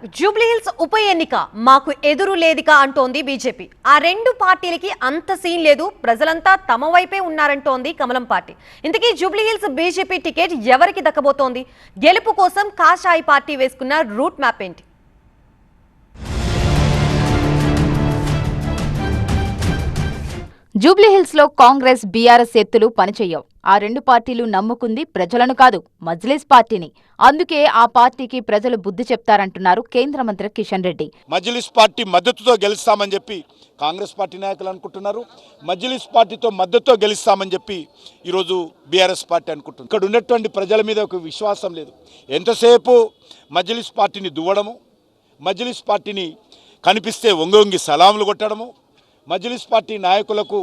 జూబ్లీహిల్స్ ఉప ఎన్నిక మాకు ఎదురు లేదిక అంటోంది బీజేపీ. ఆ రెండు పార్టీలకి అంత సీన్ లేదు, ప్రజలంతా తమ వైపే ఉన్నారంటోంది కమలం పార్టీ. ఇంతకీ జూబ్లీహిల్స్ బీజేపీ టికెట్ ఎవరికి దక్కబోతోంది? గెలుపు కోసం కాషాయి పార్టీ వేసుకున్న రూట్ మ్యాప్ ఏంటి? జూబ్లీహిల్స్ లో కాంగ్రెస్ బీఆర్ఎస్ ఎత్తులు పనిచెయ్యవు. ఆ రెండు పార్టీలు నమ్ముకుంది ప్రజలను కాదు, మజ్లిస్ పార్టీని. అందుకే ఆ పార్టీకి ప్రజలు బుద్ధి చెప్తారంటున్నారు కేంద్ర మంత్రి కిషన్ రెడ్డి. మజ్లిస్ పార్టీ మద్దతుతో గెలుస్తామని చెప్పి కాంగ్రెస్ పార్టీ నాయకులు అనుకుంటున్నారు. మజ్లిస్ పార్టీతో మద్దతుతో గెలుస్తామని చెప్పి ఈరోజు బీఆర్ఎస్ పార్టీ అనుకుంటుంది. ఇక్కడ ఉన్నటువంటి ప్రజల మీద ఒక విశ్వాసం లేదు. ఎంతసేపు మజ్లిస్ పార్టీని దువ్వడము, మజ్లిస్ పార్టీని కనిపిస్తే వంగి సలాములు కొట్టడము, మజ్లిస్ పార్టీ నాయకులకు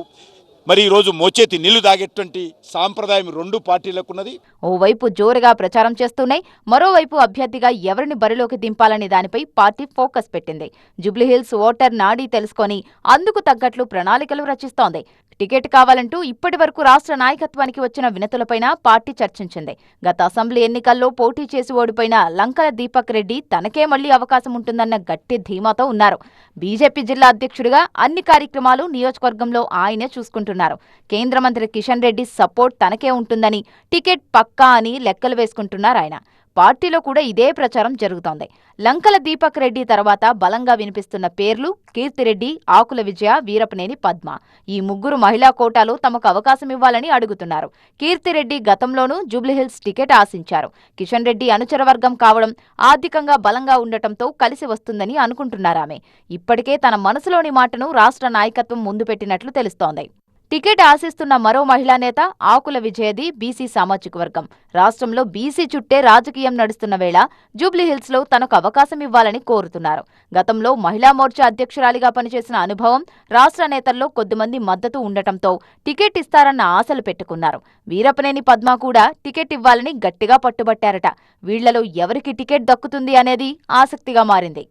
మరి ఈరోజు మోచేతి నీళ్లు దాగేటువంటి సాంప్రదాయం రెండు పార్టీలకు ఉన్నది. ఓవైపు జోరుగా ప్రచారం చేస్తూనే మరోవైపు అభ్యర్థిగా ఎవరిని బరిలోకి దింపాలనే దానిపై పార్టీ ఫోకస్ పెట్టింది. జూబ్లీహిల్స్ ఓటర్ నాడీ తెలుసుకొని అందుకు తగ్గట్లు ప్రణాళికలు రచిస్తోంది. టికెట్ కావాలంటూ ఇప్పటి వరకు రాష్ట్ర నాయకత్వానికి వచ్చిన వినతులపైన పార్టీ చర్చించింది. గత అసెంబ్లీ ఎన్నికల్లో పోటీ చేసి ఓడిపోయిన లంకల దీపక్ రెడ్డి తనకే మళ్లీ అవకాశం ఉంటుందన్న గట్టి ధీమాతో ఉన్నారు. బీజేపీ జిల్లా అధ్యక్షుడిగా అన్ని కార్యక్రమాలు నియోజకవర్గంలో ఆయనే చూసుకుంటున్నారు. కేంద్ర మంత్రి కిషన్ రెడ్డి సపోర్ట్ తనకే ఉంటుందని, టికెట్ పక్కా అని లెక్కలు వేసుకుంటున్నారు ఆయన. పార్టీలో కూడా ఇదే ప్రచారం జరుగుతోంది. లంకల దీపక్ రెడ్డి తర్వాత బలంగా వినిపిస్తున్న పేర్లు కీర్తిరెడ్డి, ఆకుల విజయ, వీరపనేని పద్మ. ఈ ముగ్గురు మహిళా కోటాలో తమకు అవకాశం ఇవ్వాలని అడుగుతున్నారు. కీర్తిరెడ్డి గతంలోనూ జూబ్లీహిల్స్ టికెట్ ఆశించారు. కిషన్ రెడ్డి అనుచరవర్గం కావడం, ఆర్థికంగా బలంగా ఉండటంతో కలిసి వస్తుందని అనుకుంటున్నారామె. ఇప్పటికే తన మనసులోని మాటను రాష్ట్ర నాయకత్వం ముందు పెట్టినట్లు తెలుస్తోంది. టికెట్ ఆశిస్తున్న మరో మహిళా నేత ఆకుల విజయది బీసీ సామాజిక వర్గం. రాష్ట్రంలో బీసీ చుట్టే రాజకీయం నడుస్తున్న వేళ జూబ్లీహిల్స్ లో తనకు అవకాశం ఇవ్వాలని కోరుతున్నారు. గతంలో మహిళా మోర్చా అధ్యక్షురాలిగా పనిచేసిన అనుభవం, రాష్ట్ర నేతల్లో కొద్దిమంది మద్దతు ఉండటంతో టికెట్ ఇస్తారన్న ఆశలు పెట్టుకున్నారు. వీరపనేని పద్మ కూడా టికెట్ ఇవ్వాలని గట్టిగా పట్టుబట్టారట. వీళ్లలో ఎవరికి టికెట్ దక్కుతుంది అనేది ఆసక్తిగా మారింది.